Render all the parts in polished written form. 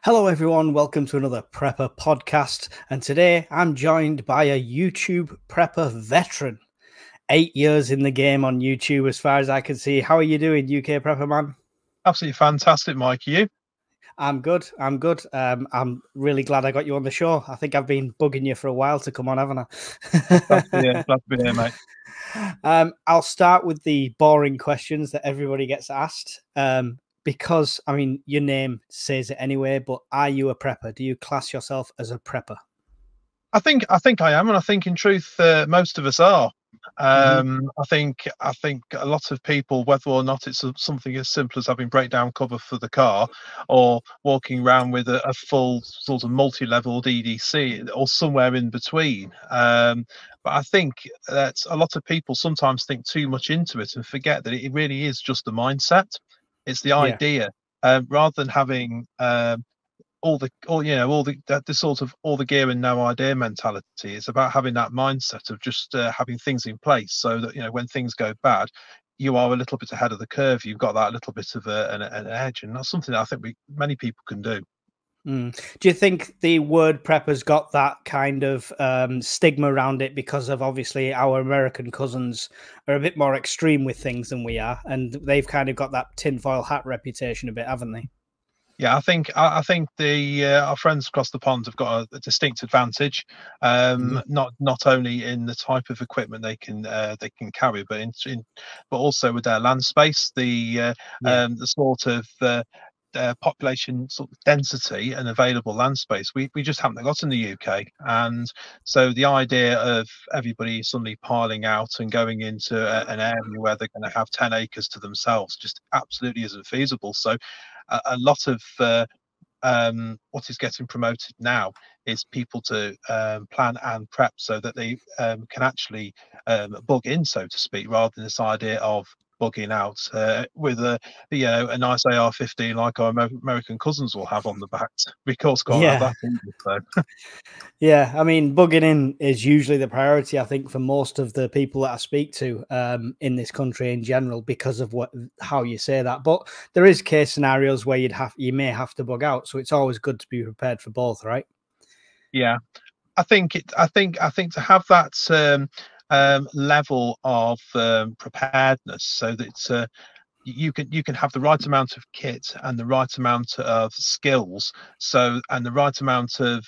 Hello, everyone. Welcome to another Prepper podcast. And today I'm joined by a YouTube Prepper veteran. 8 years in the game on YouTube, as far as I can see. How are you doing, UKPrepperMan? Absolutely fantastic, Mike. You? I'm good. I'm good. I'm really glad I got you on the show. I think I've been bugging you for a while to come on, haven't I? Glad to be here. Glad to be here, mate. I'll start with the boring questions that everybody gets asked. Because, I mean, your name says it anyway, but are you a prepper? Do you class yourself as a prepper? I think I am, and I think in truth, most of us are. I think a lot of people, whether or not it's something as simple as having breakdown cover for the car, or walking around with a full sort of multi-level DDC, or somewhere in between. But I think that a lot of people sometimes think too much into it and forget that it really is just the mindset. It's the idea, rather than having all the sort of all the gear and no idea mentality. It's about having that mindset of just having things in place so that when things go bad, you are a little bit ahead of the curve. You've got that little bit of an edge, and that's something that I think many people can do. Do you think the word prepper's got that kind of stigma around it because of obviously our American cousins are a bit more extreme with things than we are, and they've kind of got that tinfoil hat reputation a bit, haven't they? Yeah, I think the our friends across the pond have got a distinct advantage, not only in the type of equipment they can carry, but but also with their land space, the sort of population sort of density and available land space we just haven't got in the UK. And so the idea of everybody suddenly piling out and going into an area where they're going to have 10 acres to themselves just absolutely isn't feasible. So a lot of what is getting promoted now is people to plan and prep so that they can actually bug in, so to speak, rather than this idea of bugging out with a nice AR-15 like our American cousins will have on the back. Because can't have that either, so. Yeah, I mean, bugging in is usually the priority, I think, for most of the people that I speak to in this country in general, because of how you say that. But there is case scenarios where you may have to bug out, so it's always good to be prepared for both, right? Yeah, I think to have that level of preparedness, so that you can have the right amount of kit and the right amount of skills, and the right amount of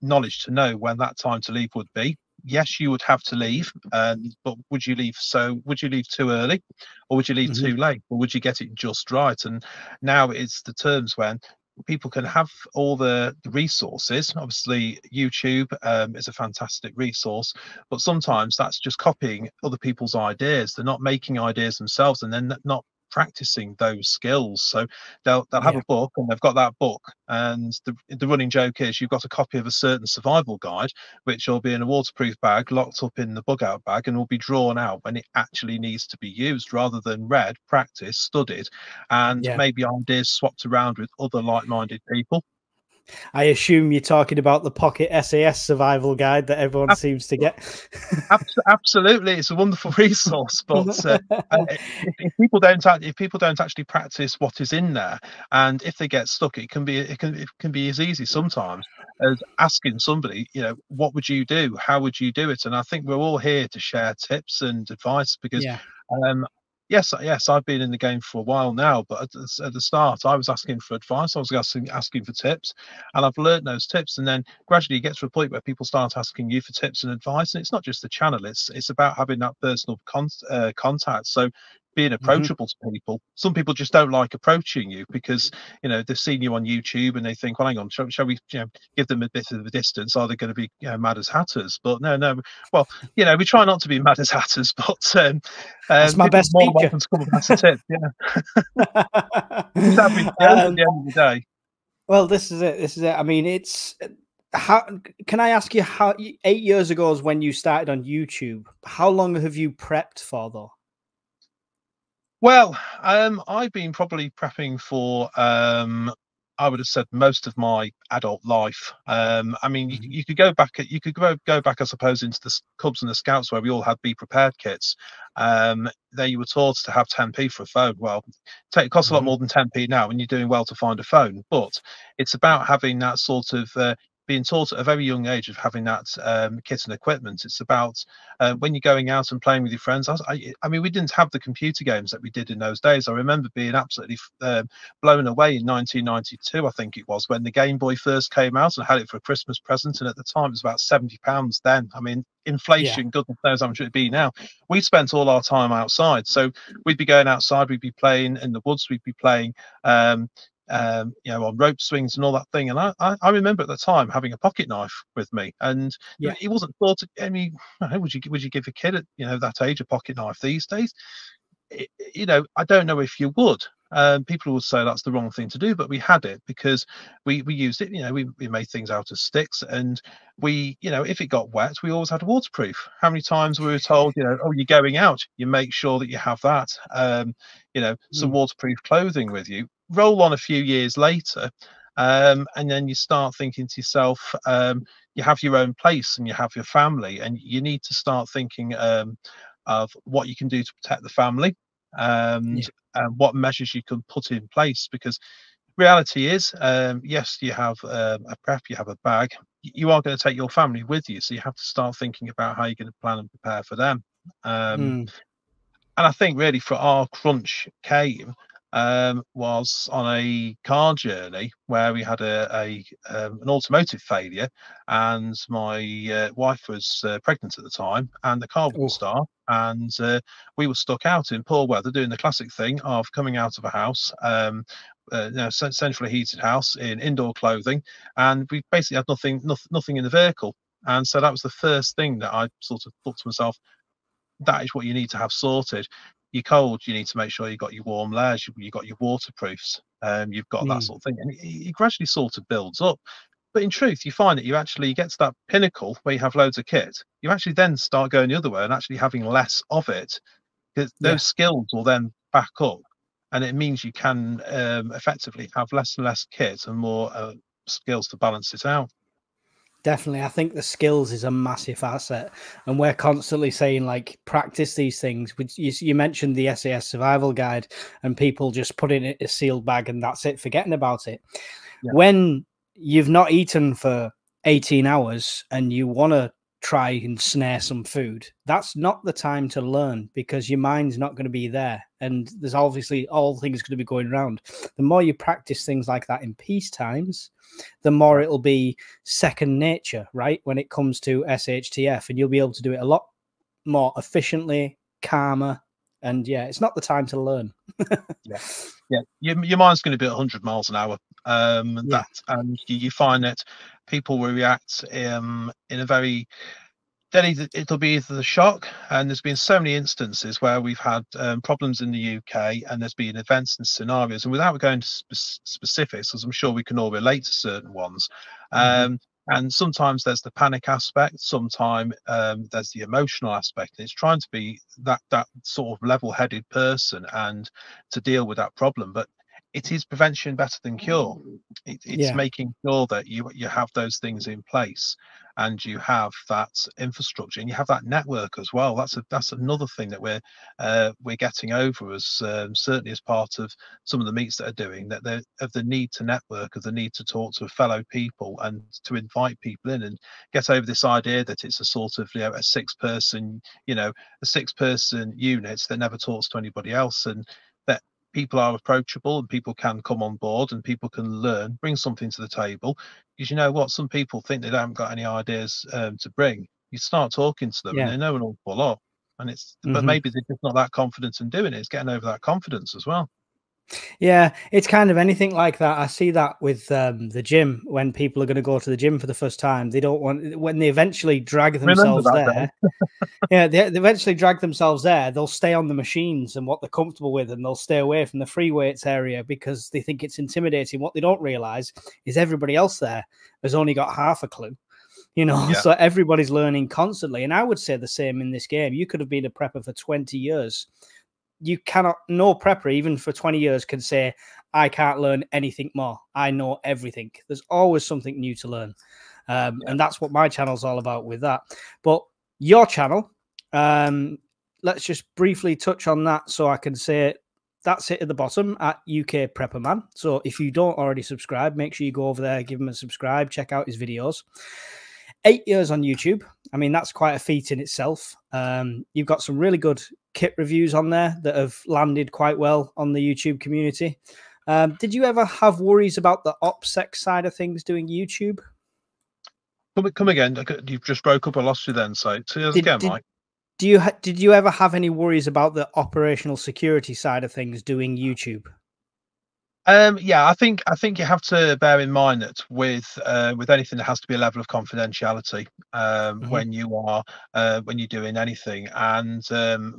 knowledge to know when that time to leave would be. Yes, you would have to leave, but would you leave too early, or would you leave too late, or would you get it just right? And now it's the terms when people can have all the resources. Obviously, YouTube is a fantastic resource, but sometimes that's just copying other people's ideas. They're not making ideas themselves, and then not practicing those skills. So they'll have a book, and they've got that book, and the running joke is you've got a copy of a certain survival guide, which will be in a waterproof bag locked up in the bug out bag, and will be drawn out when it actually needs to be used, rather than read, practiced, studied, and maybe ideas swapped around with other like-minded people. I assume you're talking about the Pocket SAS survival guide that everyone seems to get. Absolutely, it's a wonderful resource, but if people don't actually practice what is in there, and if they get stuck, it can be as easy sometimes as asking somebody, what would you do? How would you do it? And I think we're all here to share tips and advice, because yes, I've been in the game for a while now, but at the start, I was asking for advice. I was asking for tips, and I've learned those tips. And then gradually, you get to a point where people start asking you for tips and advice. And it's not just the channel; it's about having that personal contact. So being approachable to people. Some people just don't like approaching you because they've seen you on YouTube and they think, well, hang on, shall we give them a bit of a distance? Are they going to be mad as hatters? But no. Well, we try not to be mad as hatters, but that's my best more feature. welcome to come and pass a tip. Just have me at the end of the day. Well, this is it. I mean, it's how can I ask you, how 8 years ago is when you started on YouTube? How long have you prepped for, though? Well, I've been probably prepping for I would have said most of my adult life. I mean, Mhm. you could go back, go back, I suppose, into the Cubs and the Scouts where we all had Be Prepared kits. There you were taught to have 10p for a phone. Well, it costs a lot Mhm. more than 10p now, and you're doing well to find a phone. But it's about having that sort of being taught at a very young age of having that kit and equipment. It's about when you're going out and playing with your friends. I mean, we didn't have the computer games that we did in those days. I remember being absolutely blown away in 1992, I think it was, when the Game Boy first came out, and I had it for a Christmas present. And at the time, it was about £70 then. I mean, Yeah. inflation, goodness knows how much it'd be now. We spent all our time outside. So we'd be going outside, we'd be playing in the woods, we'd be playing. You know, on rope swings and all that thing. And I remember at the time having a pocket knife with me, and Yeah. it wasn't thought. I mean, would you give a kid at that age a pocket knife these days? I don't know if you would. People would say that's the wrong thing to do, but we had it because we used it. We made things out of sticks, and if it got wet, we always had waterproof. How many times we were told, oh, you're going out, you make sure that you have that, some Mm. waterproof clothing with you. Roll on a few years later, and then you start thinking to yourself, you have your own place and you have your family, and you need to start thinking of what you can do to protect the family, and Yeah. what measures you can put in place. Because reality is, yes, you have a prep, you have a bag, you are going to take your family with you, so you have to start thinking about how you're going to plan and prepare for them. um, Mm. and I think really for our crunch came was on a car journey where we had an automotive failure, and my wife was pregnant at the time, and the car wouldn't Oh. start, and we were stuck out in poor weather doing the classic thing of coming out of a house. Centrally heated house in indoor clothing, and we basically had nothing in the vehicle. And so that was the first thing that I sort of thought to myself, that is what you need to have sorted. You're cold, you need to make sure you got your warm layers, you got your waterproofs, you've got that Mm. sort of thing, and it gradually sort of builds up. But in truth, you find that you actually get to that pinnacle where you have loads of kit. You actually then start going the other way and actually having less of it, because Yeah. those skills will then back up, and it means you can effectively have less and less kit and more skills to balance it out. Definitely. I think the skills is a massive asset. And we're constantly saying, like, practice these things. Which you mentioned the SAS survival guide, and people just put it in a sealed bag and that's it, forgetting about it. Yeah, When you've not eaten for 18 hours and you want to try and snare some food, that's not the time to learn, because your mind's not going to be there. And there's obviously all things going to be going around. The more you practice things like that in peace times, the more yeah. it'll be second nature, right? When it comes to SHTF, and you'll be able to do it a lot more efficiently, calmer. And yeah, it's not the time to learn. Yeah, yeah. Your mind's going to be at 100 miles an hour. Yeah. And you find that people will react in a very, then it'll be either the shock, and there's been so many instances where we've had problems in the UK, and there's been events and scenarios, and without going to specifics, because I'm sure we can all relate to certain ones. Hmm. And sometimes there's the panic aspect, sometimes there's the emotional aspect. It's trying to be that sort of level-headed person and to deal with that problem. But it is prevention better than cure. It's Yeah. making sure that you have those things in place, and you have that infrastructure, and you have that network as well. That's another thing that we're getting over, as certainly as part of some of the meets that are doing that, they of the need to network, of the need to talk to fellow people and to invite people in, and get over this idea that it's a sort of a six person unit that never talks to anybody else, and that people are approachable and people can come on board and people can learn, bring something to the table. Because you know what, some people think they haven't got any ideas to bring. You start talking to them and Yeah. they know an awful lot, and but Hmm. maybe they're just not that confident in doing it. It's getting over that confidence as well. Yeah, it's kind of anything like that. I see that with the gym. When people are going to go to the gym for the first time, they don't want, when they eventually drag Remember themselves that there. day. Yeah, they eventually drag themselves there. They'll stay on the machines and what they're comfortable with, and they'll stay away from the free weights area because they think it's intimidating. What they don't realize is everybody else there has only got half a clue. Yeah, So everybody's learning constantly. And I would say the same in this game. You could have been a prepper for 20 years. You cannot, no prepper, even for 20 years, can say, I can't learn anything more. I know everything. There's always something new to learn. And that's what my channel's all about with that. But your channel, let's just briefly touch on that so I can say that's it at the bottom at UKPrepperMan. So if you don't already subscribe, make sure you go over there, give him a subscribe, check out his videos. 8 years on YouTube. I mean, that's quite a feat in itself. You've got some really good kit reviews on there that have landed quite well on the YouTube community. Did you ever have worries about the OPSEC side of things doing YouTube? Come again. You just broke up. I lost you then. So again, Mike. Did you ever have any worries about the operational security side of things doing YouTube? Yeah, I think you have to bear in mind that with anything, there has to be a level of confidentiality when you're doing anything. And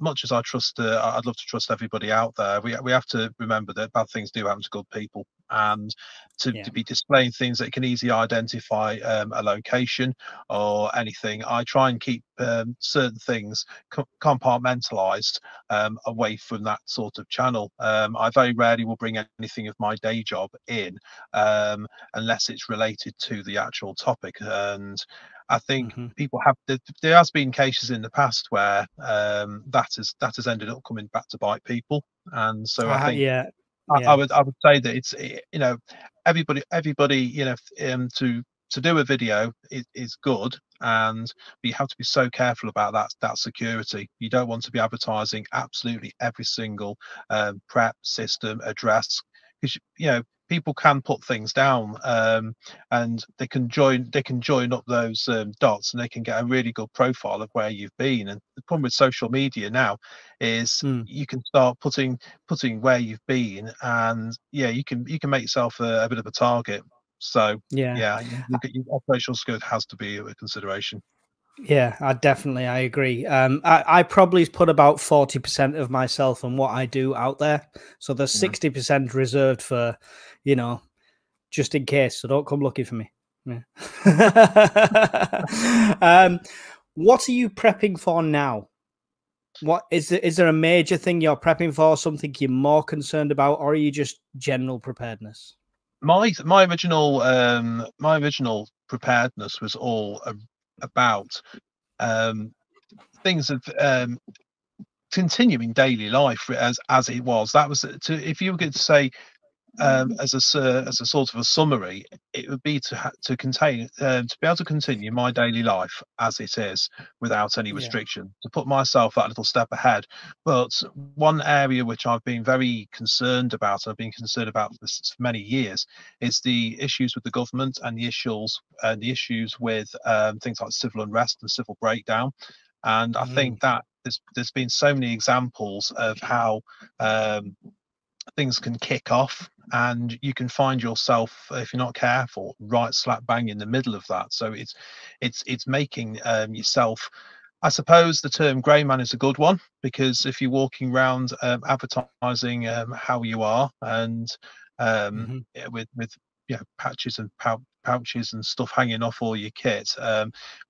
much as I trust, I'd love to trust everybody out there. We have to remember that bad things do happen to good people, and to be displaying things that can easily identify a location or anything. I try and keep certain things compartmentalized away from that sort of channel. I very rarely will bring anything of my day job in unless it's related to the actual topic. And I think people have there has been cases in the past where that has ended up coming back to bite people. And so I think I would say that it's, you know, everybody you know, to do a video is good, but you have to be so careful about that security. You don't want to be advertising absolutely every single prep system address, because you know people can put things down, and they can join up those dots, and they can get a really good profile of where you've been. And the problem with social media now is you can start putting where you've been, and you can make yourself a bit of a target. So your operational skill has to be a consideration. Yeah, I agree. I probably put about 40% of myself and what I do out there. So there's 60% reserved for, you know, just in case. So don't come looking for me. Yeah. What are you prepping for now? What is there a major thing you're prepping for? Something you're more concerned about, or are you just general preparedness? My original preparedness was all about things of continuing daily life as it was. That was if you were going to say as a sort of a summary, it would be to contain to be able to continue my daily life as it is without any restriction, to put myself that little step ahead. But one area which I've been very concerned about, and I've been concerned about for many years, is the issues with the government and the issues with things like civil unrest and civil breakdown. And I think that there's been so many examples of how things can kick off, and you can find yourself, if you're not careful, right slap bang in the middle of that. So it's making yourself, I suppose the term grey man is a good one, because if you're walking around advertising how you are, and with you know, patches and pouches and stuff hanging off all your kit,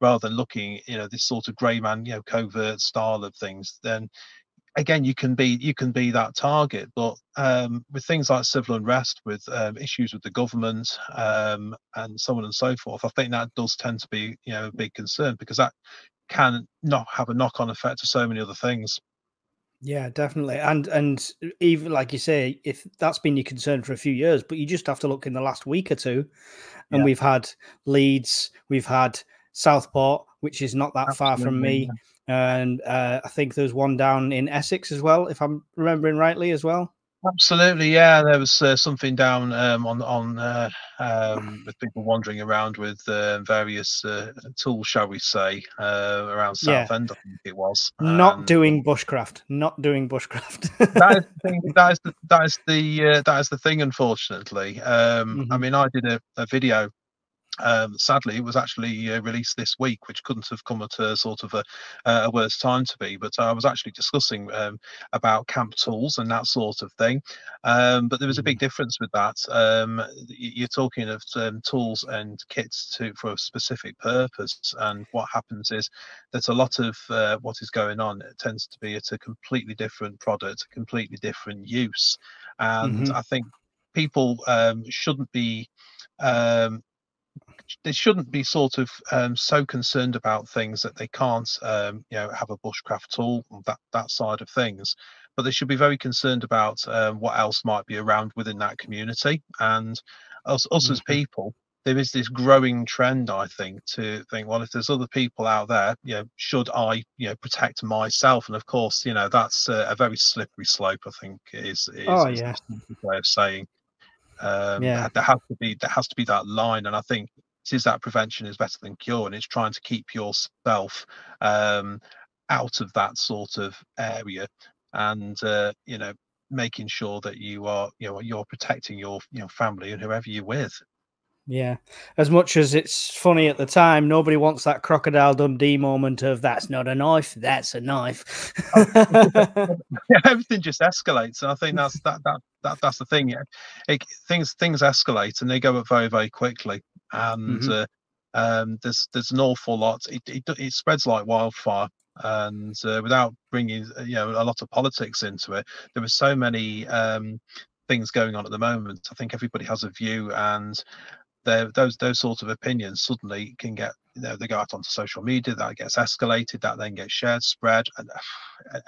rather than looking, you know, this sort of grey man, you know, covert style of things, then again you can be that target. But with things like civil unrest, with issues with the government, and so on and so forth, I think that does tend to be, you know, a big concern, because that can not have a knock-on effect to so many other things. Yeah, definitely. And even like you say, if that's been your concern for a few years, but you just have to look in the last week or two, and we've had Leeds, we've had Southport, which is not that far from me. And I think there's one down in Essex as well, if I'm remembering rightly as well. Absolutely, yeah. There was something down with people wandering around with various tools, shall we say, around Southend, I think it was. Not doing bushcraft. Not doing bushcraft. That is the thing. That is the thing. Unfortunately, I mean, I did a video. Sadly, it was actually released this week, which couldn't have come at a sort of a worse time to be. But I was actually discussing about camp tools and that sort of thing. But there was a big difference with that. You're talking of tools and kits for a specific purpose, and what happens is that a lot of what is going on, it tends to be at a completely different product, a completely different use. And I think people shouldn't be um, they shouldn't be sort of so concerned about things that they can't have a bushcraft tool, that side of things, but they should be very concerned about what else might be around within that community. And us as Mhm. people, there is this growing trend, I think, to think, well, if there's other people out there, should I protect myself? And of course, that's a very slippery slope, I think, Oh is the yeah, simplest way of saying. yeah, There has to be that line, and I think it is that prevention is better than cure, and it's trying to keep yourself um, out of that sort of area, and making sure that you're protecting your family and whoever you're with. yeah. As much as it's funny at the time, nobody wants that Crocodile Dundee moment of "that's not a knife, that's a knife." Oh, everything just escalates, and I think that's the thing. Yeah, things escalate and they go up very, very quickly, and Hmm. there's an awful lot. It spreads like wildfire, and without bringing a lot of politics into it, there are so many things going on at the moment. I think everybody has a view, and those sorts of opinions suddenly can get, they go out onto social media, that gets escalated, that then gets shared, spread, and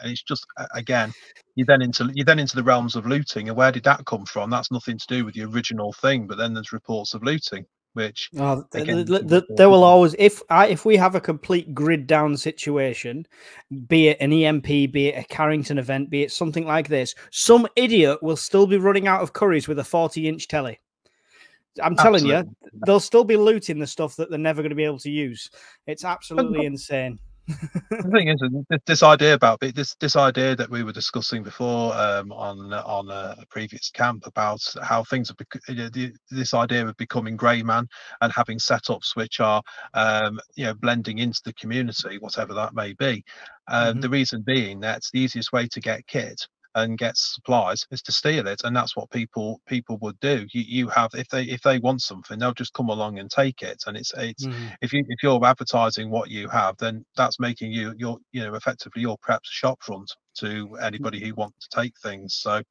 it's just again, you're then into the realms of looting. And where did that come from? That's nothing to do with the original thing, but then there's reports of looting, which Oh, again, there will always, if we have a complete grid down situation, be it an EMP, be it a Carrington event, be it something like this, some idiot will still be running out of curries with a 40-inch telly. I'm telling you, absolutely. they'll still be looting the stuff that they're never going to be able to use. It's And absolutely insane. the thing is, this idea about this idea that we were discussing before on a previous camp about how things have this idea of becoming grey man and having setups which are blending into the community, whatever that may be. Hmm. The reason being that's the easiest way to get kit and get supplies is to steal it, and that's what people would do. You have, if they want something, they'll just come along and take it, and it's Hmm. if you're advertising what you have, then that's making you're effectively your perhaps shop front to anybody who wants to take things. So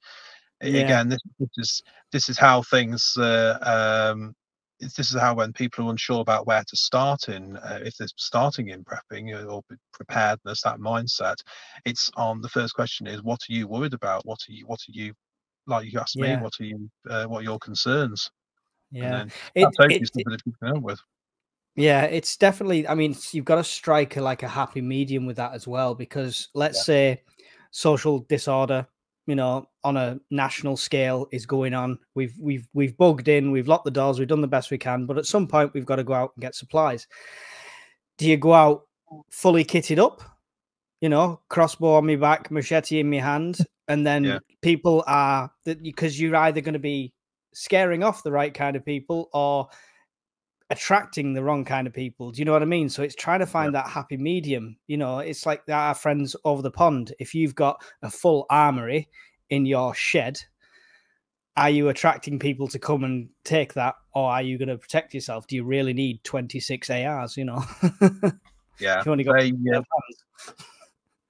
Yeah, again, this is how things this is how, when people are unsure about where to start in, if they're starting in prepping or preparedness, that mindset, it's on the first question is, what are you worried about? What are you like you asked me, yeah, what are your concerns? And yeah. then It, that's hopefully it, something that you can help with. Yeah, it's definitely. I mean, you've got to strike a happy medium with that as well, because let's Yeah, say social disorder, on a national scale is going on. We've bugged in, we've locked the doors, we've done the best we can, but at some point we've got to go out and get supplies. Do you go out fully kitted up? Crossbow on my back, machete in my hand, and yeah, then people are that because you're either going to be scaring off the right kind of people or attracting the wrong kind of people. Do you know what I mean? So it's trying to yeah, find that happy medium. It's like our friends over the pond. If you've got a full armory in your shed, are you attracting people to come and take that, or are you going to protect yourself? Do you really need 26 ARs? If yeah. you only got They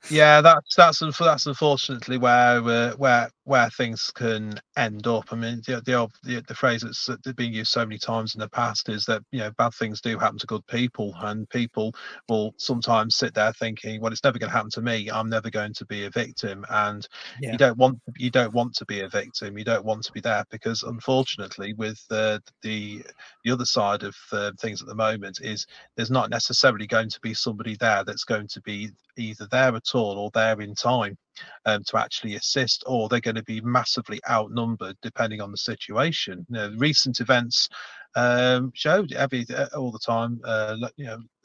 Yeah, that's unfortunately where things can end up. I mean, the phrase that's been used so many times in the past is that bad things do happen to good people, and people will sometimes sit there thinking, well, it's never going to happen to me. I'm never going to be a victim, and Yeah, you don't want to be a victim. You don't want to be there, because unfortunately, with the other side of things at the moment is there's not necessarily going to be somebody there that's going to be either there at all or there in time to actually assist, or they're going to be massively outnumbered depending on the situation. Recent events showed all the time.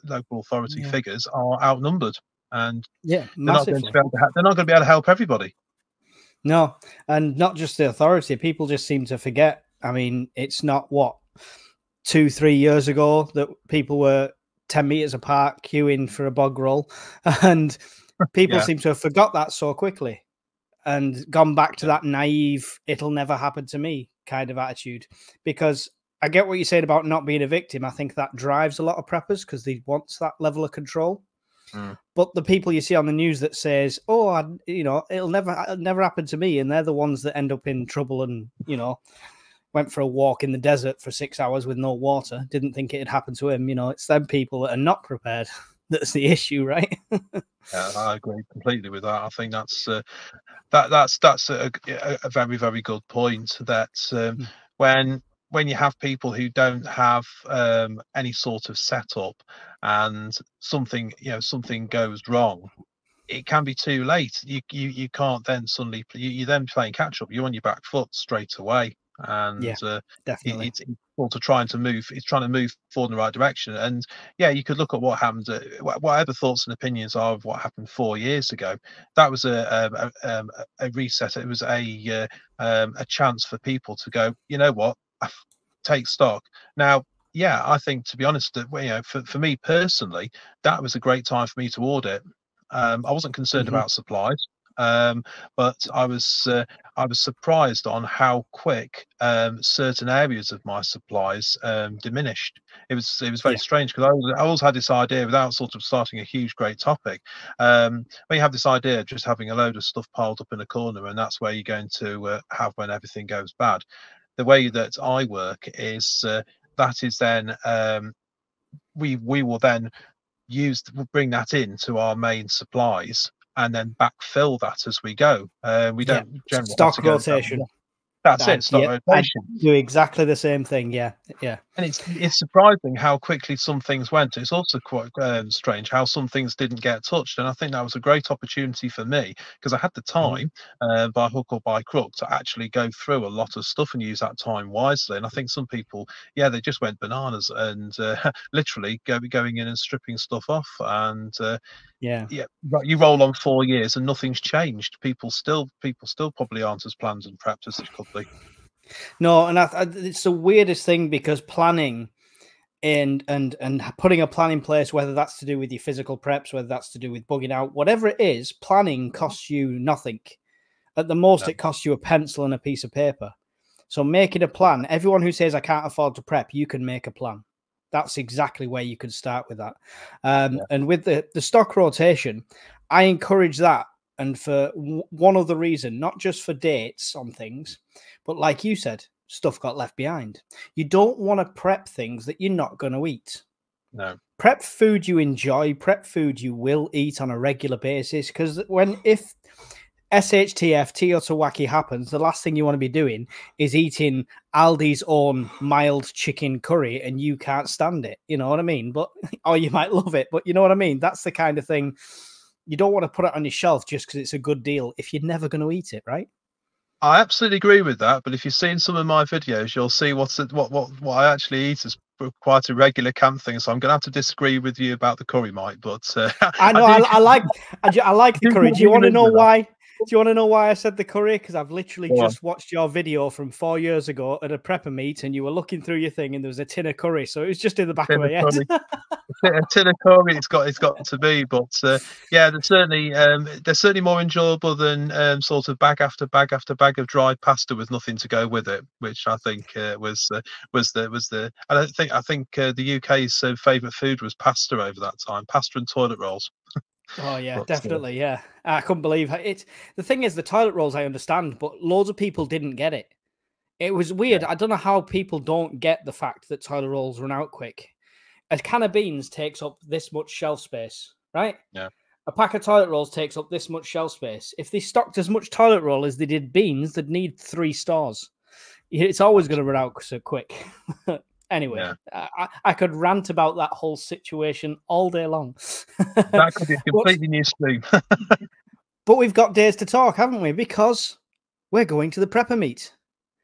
Local authority yeah, figures are outnumbered, and yeah, they're not going to massively. be able to. They're not going to be able to help everybody. No, and not just the authority. People just seem to forget. I mean, it's not what 2-3 years ago that people were 10 meters apart queuing for a bog roll, and people Yeah, seem to have forgot that so quickly and gone back to yeah, that naive "it'll never happen to me" kind of attitude. Because I get what you're saying about not being a victim. I think that drives a lot of preppers because they want that level of control. mm, But the people you see on the news that says, "Oh, it'll never happen to me," and they're the ones that end up in trouble and went for a walk in the desert for 6 hours with no water, didn't think it'd happen to him. You know, it's them people that are not prepared that's the issue, right? Yeah, I agree completely with that. I think that's a very, very good point. That Mm. when you have people who don't have any sort of setup, and something goes wrong, it can be too late. You can't then suddenly you're then playing catch up. You're on your back foot straight away, and Yeah, definitely. it's equal to trying to move. It's trying to move forward in the right direction. And yeah, you could look at what happened. Whatever thoughts and opinions are of what happened 4 years ago, that was a reset. It was a chance for people to go. You know what? Take stock now. Yeah, I think, to be honest, that for me personally, that was a great time for me to audit. I wasn't concerned Hmm. about supplies, um, but I was surprised on how quick certain areas of my supplies diminished. It was very Yeah, strange, because I always had this idea, without sort of starting a huge great topic. When you have this idea of just having a load of stuff piled up in a corner, and that's where you're going to have when everything goes bad. The way that I work is that is then we will then bring that into our main supplies, and then backfill that as we go. We yeah. don't generally have to Stock go. rotation. That's it. Stock I rotation. do exactly the same thing. Yeah, yeah. And it's surprising how quickly some things went. It's also quite strange how some things didn't get touched. And I think that was a great opportunity for me, because I had the Mhm. time, by hook or by crook, to actually go through a lot of stuff and use that time wisely. And I think some people, yeah, they just went bananas, and literally going in and stripping stuff off. And Yeah. yeah, but you roll on 4 years and nothing's changed. People still probably aren't as planned and prepped as they could be. No, and it's the weirdest thing, because planning and putting a plan in place, whether that's to do with your physical preps, whether that's to do with bugging out, whatever it is, planning costs you nothing. At the most, No, it costs you a pencil and a piece of paper. So making a plan, everyone who says I can't afford to prep, you can make a plan. That's exactly where you could start with that. yeah, And with the stock rotation, I encourage that. And for one other reason, not just for dates on things, but like you said, stuff got left behind. You don't want to prep things that you're not going to eat. no, Prep food you enjoy, prep food you will eat on a regular basis. Because if SHTF Teotihuacan happens, the last thing you want to be doing is eating Aldi's own mild chicken curry, and you can't stand it. You know what I mean? But or you might love it, but you know what I mean? That's the kind of thing you don't want to put it on your shelf just because it's a good deal if you're never going to eat it, right? I absolutely agree with that. But if you've seen some of my videos, you'll see what I actually eat is quite a regular camp thing. So I'm going to have to disagree with you about the curry, Mike. But I I know do. I like the Do curry. get Do you want to know into that. why? Do you want to know why I said the curry? Because I've literally Go on. just watched your video from 4 years ago at a prepper meet, and you were looking through your thing, and there was a tin of curry, so it was just in the back of Tin my of head. curry. A tin of curry, it's got to be. But yeah, they're certainly more enjoyable than sort of bag after bag after bag of dried pasta with nothing to go with it, which I think was the. I think the UK's favourite food was pasta over that time, pasta and toilet rolls. Oh yeah, But definitely. Yeah, I couldn't believe it. The thing is, the toilet rolls I understand, but loads of people didn't get it. It was weird. yeah, I don't know how people don't get the fact that toilet rolls run out quick. A can of beans takes up this much shelf space, right? yeah. A pack of toilet rolls takes up this much shelf space. If they stocked as much toilet roll as they did beans, they'd need 3 stores. It's always going to run out so quick. Anyway, Yeah, I could rant about that whole situation all day long. that could be a but, completely new stream. but we've got days to talk, haven't we? Because we're going to the prepper meet.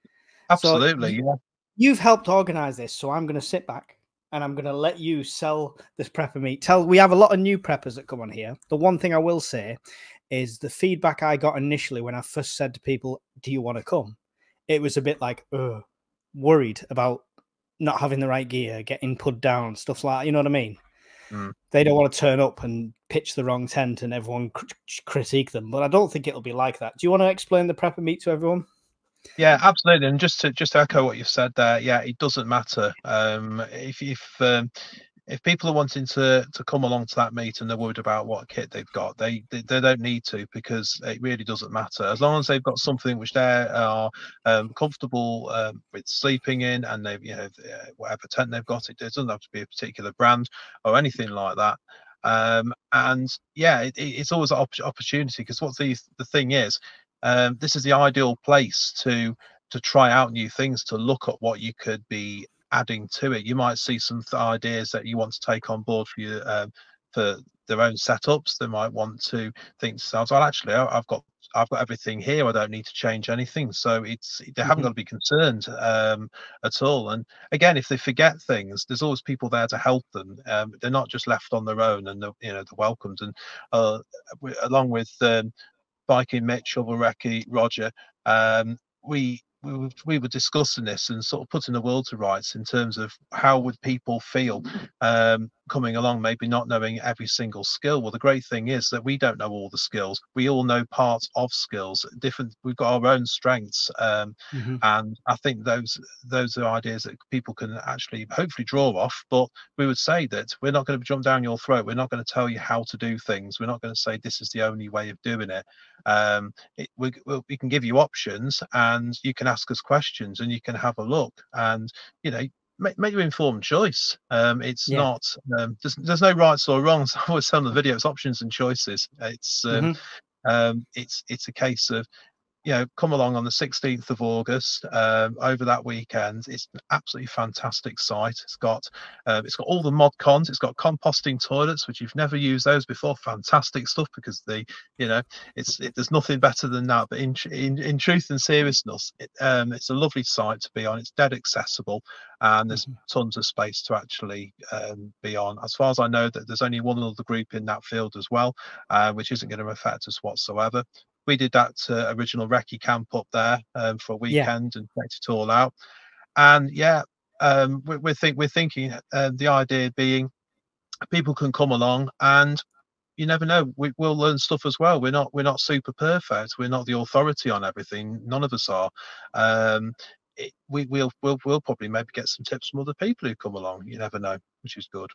So Absolutely, yeah. you've helped organize this, so I'm going to sit back and I'm going to let you sell this prepper meet. We have a lot of new preppers that come on here. The one thing I will say is the feedback I got initially when I first said to people, do you want to come? It was a bit like, worried about not having the right gear, getting put down, stuff like that. You know what I mean? Mm. They don't want to turn up and pitch the wrong tent and everyone critique them. But I don't think it'll be like that. Do you want to explain the prepper meet to everyone? Yeah, absolutely. And just to echo what you've said there, yeah, it doesn't matter. if people are wanting to come along to that meet and they're worried about what kit they've got, they don't need to, because it really doesn't matter as long as they've got something which they are comfortable with sleeping in, and they've, you know, whatever tent they've got, it doesn't have to be a particular brand or anything like that. And yeah, it's always an opportunity, because what the thing is, this is the ideal place to try out new things, to look at what you could be adding to it. You might see some ideas that you want to take on board for your for their own setups. They might want to think to themselves, well, actually, I've got everything here, I don't need to change anything. So they haven't got to be concerned at all. And again, if they forget things, there's always people there to help them. They're not just left on their own, and they're welcomed. And along with Viking, Mitch, Shovel Recce, Roger, we were discussing this and sort of putting the world to rights in terms of how would people feel coming along, maybe not knowing every single skill. Well, the great thing is that we don't know all the skills. We all know parts of skills. We've got our own strengths, and I think those are ideas that people can actually hopefully draw off. But we would say that we're not going to jump down your throat. We're not going to tell you how to do things. We're not going to say this is the only way of doing it. We can give you options, and you can ask us questions, and you can have a look, and make your informed choice. It's not there's no rights or wrongs. I always tell the video, it's options and choices. It's a case of, come along on the 16th of August over that weekend. It's an absolutely fantastic site. It's got all the mod cons. It's got composting toilets, which you've never used those before. Fantastic stuff, because there's nothing better than that. But in truth and seriousness, it's a lovely site to be on. It's dead accessible, and there's tons of space to actually be on. As far as I know, that there's only one other group in that field as well, which isn't going to affect us whatsoever. We did that original recce camp up there for a weekend and checked it all out. And we're thinking the idea being people can come along, and you never know, we'll learn stuff as well. We're not super perfect. We're not the authority on everything. None of us are. We'll probably maybe get some tips from other people who come along. You never know, which is good.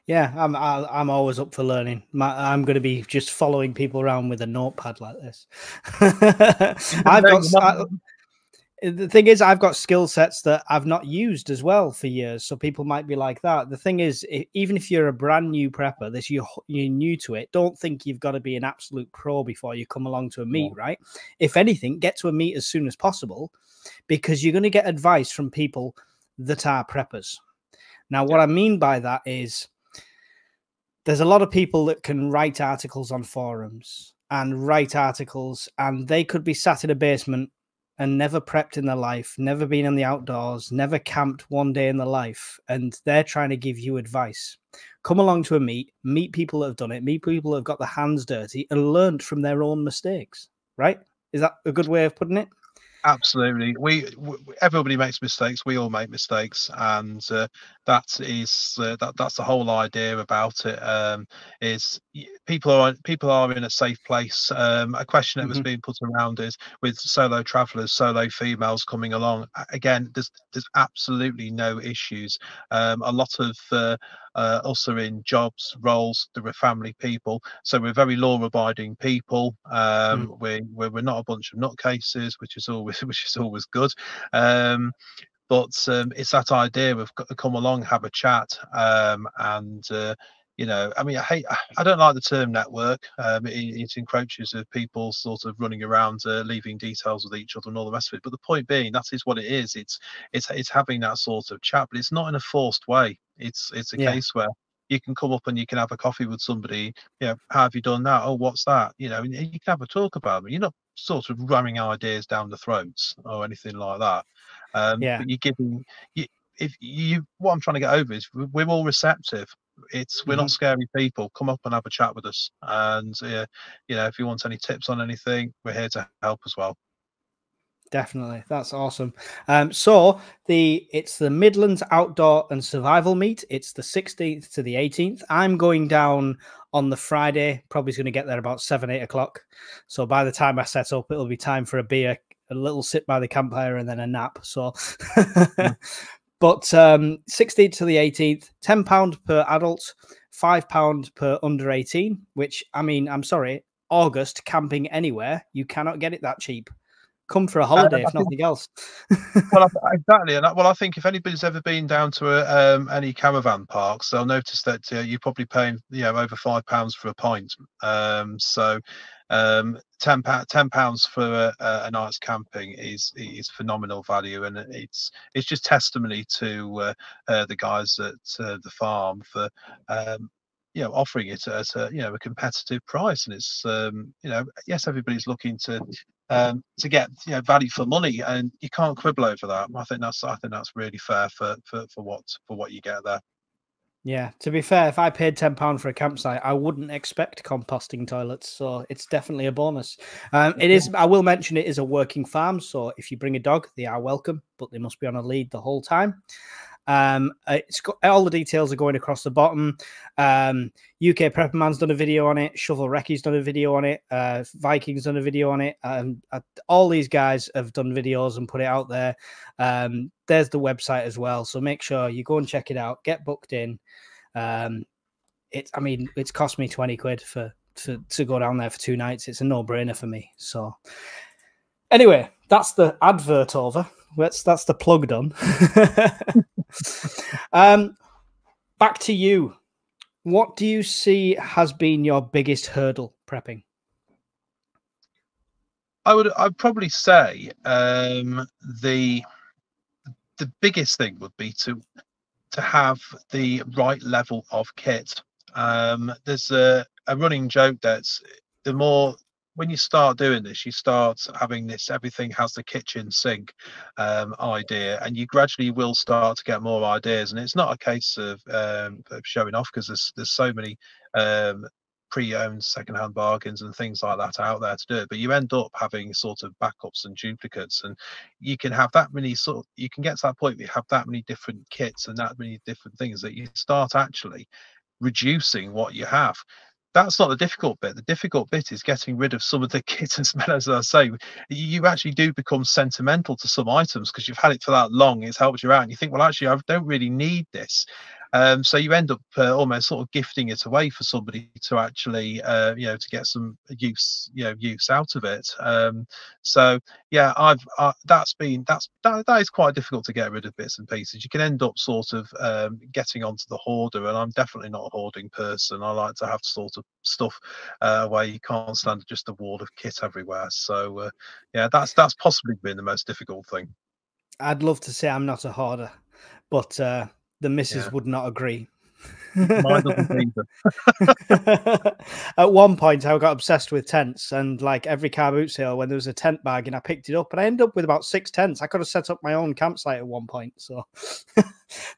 Yeah, I'm always up for learning. I'm going to be just following people around with a notepad like this. The thing is, I've got skill sets that I've not used as well for years, so people might be like that. The thing is, even if you're a brand new prepper, you're new to it, don't think you've got to be an absolute pro before you come along to a meet, right? If anything, get to a meet as soon as possible, because you're going to get advice from people that are preppers. Now, what I mean by that is, there's a lot of people that can write articles on forums and they could be sat in a basement and never prepped in their life, never been in the outdoors, never camped one day in their life, and they're trying to give you advice. Come along to a meet people that have done it, meet people that have got their hands dirty and learned from their own mistakes, right? Is that a good way of putting it? Absolutely. Everybody makes mistakes. We all make mistakes, and that's the whole idea about it. Is people are in a safe place. A question that was being put around is, with solo travelers, solo females coming along. Again, there's absolutely no issues. A lot of us are in jobs, roles, we're family people, so we're very law-abiding people. We're not a bunch of nutcases, which is always good. But it's that idea of come along, have a chat, and I mean, I don't like the term network. It encroaches of people sort of running around, leaving details with each other and all the rest of it. But the point being, that is what it is. It's having that sort of chat, but it's not in a forced way. It's a case where you can come up and you can have a coffee with somebody. How have you done that? Oh, what's that? And you can have a talk about it. You're not sort of ramming ideas down the throats or anything like that. But you're giving what I'm trying to get over is we're all receptive. We're not scary people. Come up and have a chat with us, and if you want any tips on anything, we're here to help as well. Definitely, that's awesome. So it's the Midlands Outdoor and Survival Meet. It's the 16th to the 18th. I'm going down on the Friday. Probably going to get there about 7-8 o'clock. So by the time I set up, it'll be time for a beer, a little sit by the campfire, and then a nap. So But 16th to the 18th, £10 per adult, £5 per under 18, which, I mean, I'm sorry, August camping anywhere, you cannot get it that cheap. Come for a holiday, if nothing else. Well, exactly, and I think if anybody's ever been down to any caravan parks, they'll notice that you're probably paying over £5 for a pint. So £10 for a night's camping is phenomenal value, and it's just testimony to the guys at the farm for offering it at a competitive price. And it's yes, everybody's looking to get value for money, and you can't quibble over that. I think that's really fair for what you get there. Yeah, to be fair, if I paid £10 for a campsite, I wouldn't expect composting toilets, so it's definitely a bonus. It is. I will mention it is a working farm, so if you bring a dog, they are welcome, but they must be on a lead the whole time. It's got all the details are going across the bottom. UKPrepperMan's done a video on it. Shovel Recce's done a video on it. Viking's done a video on it. All these guys have done videos and put it out there. There's the website as well, so make sure you go and check it out. Get booked in. I mean, it's cost me 20 quid to go down there for 2 nights. It's a no-brainer for me. So anyway, that's the advert over. That's the plug done. Back to you. What do you see has been your biggest hurdle prepping? I'd probably say the biggest thing would be to have the right level of kit. There's a running joke that's the more when you start doing this, you start having this everything has the kitchen sink idea, and you gradually will start to get more ideas. And it's not a case of showing off, because there's so many pre-owned second-hand bargains and things like that out there to do it, but you end up having sort of backups and duplicates, and you can have that many you can get to that point where you have that many different kits and that many different things that you start actually reducing what you have. That's not the difficult bit. The difficult bit is getting rid of some of the kit, as I say. You actually do become sentimental to some items because you've had it for that long. It's helped you out, and you think, well, actually, I don't really need this. So you end up almost sort of gifting it away for somebody to actually, to get some use out of it. So yeah, that is quite difficult to get rid of bits and pieces. You can end up sort of getting onto the hoarder, and I'm definitely not a hoarding person. I like to have sort of stuff where you can't stand just a wall of kit everywhere. So yeah, that's possibly been the most difficult thing. I'd love to say I'm not a hoarder, but the missus would not agree. Mine doesn't either. At one point, I got obsessed with tents, and like every car boot sale, when there was a tent bag, and I picked it up, and I ended up with about 6 tents. I could have set up my own campsite at one point. So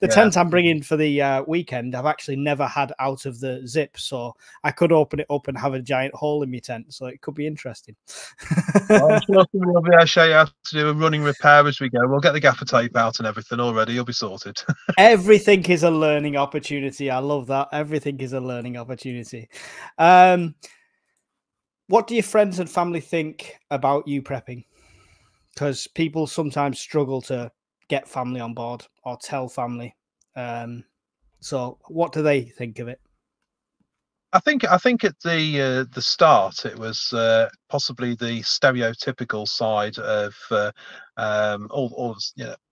the tent I'm bringing for the weekend, I've actually never had out of the zip, so I could open it up and have a giant hole in my tent. So it could be interesting. Well, I'm sure somebody will be able to show you how to do a running repair as we go. We'll get the gaffer tape out and everything already. You'll be sorted. Everything is a learning opportunity. I love that. Everything is a learning opportunity. What do your friends and family think about you prepping? Because people sometimes struggle to get family on board or tell family. So what do they think of it? I think at the start it was possibly the stereotypical side of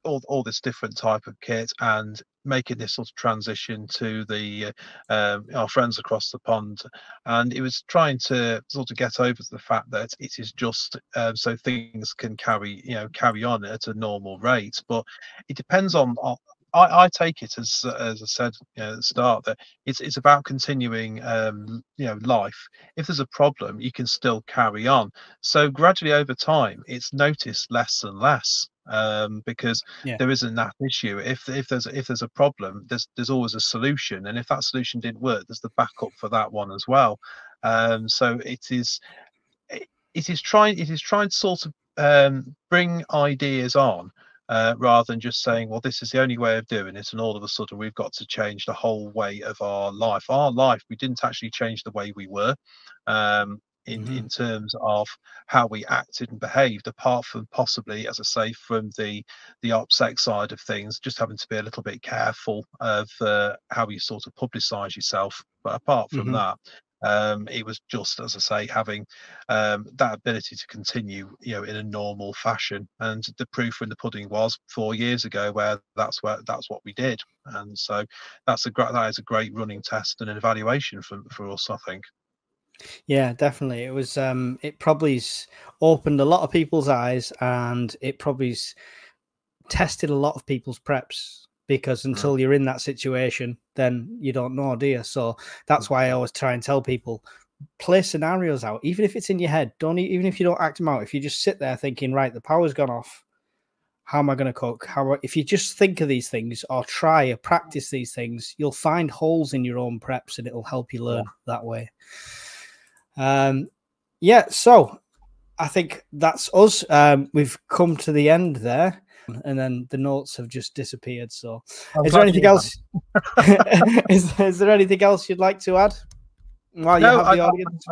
all this different type of kit, and making this sort of transition to the our friends across the pond, and it was trying to sort of get over the fact that it is just so things can carry on at a normal rate, but it depends on. I take it as I said at the start, that it's about continuing life. If there's a problem, you can still carry on. So gradually over time, it's noticed less and less, because there isn't that issue. If there's a problem, there's always a solution, and if that solution didn't work, there's the backup for that one as well. So it is trying to sort of bring ideas on. Rather than just saying, well, this is the only way of doing it, and all of a sudden we've got to change the whole way of our life. We didn't actually change the way we were. in terms of how we acted and behaved, apart from possibly, as I say, from the OPSEC side of things, just having to be a little bit careful of how you sort of publicise yourself. But apart from that, it was just, as I say, having that ability to continue, in a normal fashion. And the proof in the pudding was 4 years ago, where that's what we did. And so that is a great running test and an evaluation for us, I think. Yeah, definitely. It was it probably's opened a lot of people's eyes, and it probably's tested a lot of people's preps, because until you're in that situation, then you don't know, do you? So that's why I always try and tell people, play scenarios out, even if it's in your head. Even if you don't act them out, if you just sit there thinking, right, the power's gone off, how am I going to cook? If you just think of these things or try or practice these things, you'll find holes in your own preps, and it'll help you learn that way. Yeah, so I think that's us. We've come to the end there, and then the notes have just disappeared. So is there anything else? is there anything else you'd like to add while you have the audience?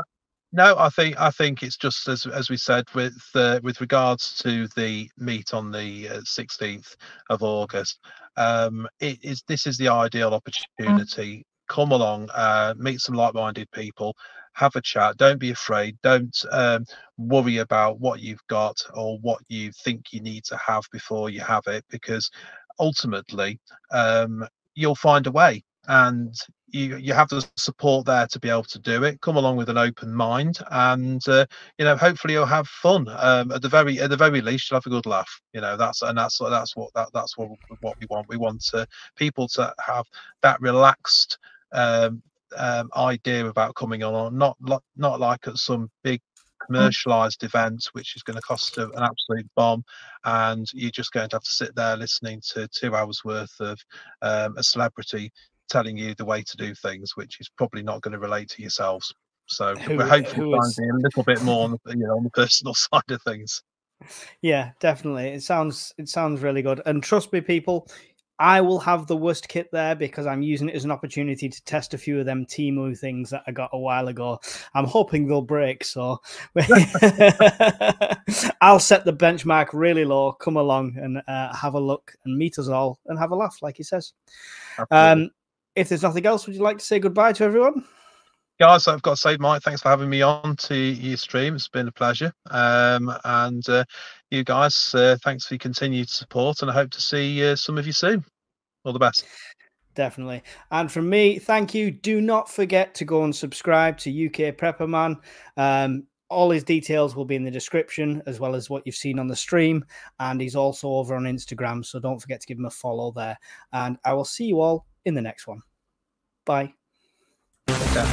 No, I think it's just as we said with regards to the meet on the 16th of August. This is the ideal opportunity. Come along, meet some like-minded people, have a chat. Don't be afraid. Don't worry about what you've got or what you think you need to have before you have it, because ultimately you'll find a way, and you have the support there to be able to do it. Come along with an open mind, and hopefully you'll have fun. At the very least, you'll have a good laugh. That's what we want. We want people to have that relaxed idea about coming on, not like at some big commercialized event which is going to cost an absolute bomb, and you're just going to have to sit there listening to 2 hours worth of a celebrity telling you the way to do things, which is probably not going to relate to yourselves. So we're hopefully trying to be a little bit more on the personal side of things. Yeah, definitely. It sounds really good. And trust me, people, I will have the worst kit there, because I'm using it as an opportunity to test a few of them Temu things that I got a while ago. I'm hoping they'll break, so I'll set the benchmark really low. Come along and have a look and meet us all and have a laugh, like he says. If there's nothing else, would you like to say goodbye to everyone? Guys, I've got to say, Mike, thanks for having me on to your stream. It's been a pleasure. And you guys, thanks for your continued support, and I hope to see some of you soon. All the best. Definitely. And from me, thank you. Do not forget to go and subscribe to UKPrepperMan. All his details will be in the description, as well as what you've seen on the stream. And he's also over on Instagram, so don't forget to give him a follow there. And I will see you all in the next one. Bye. Okay.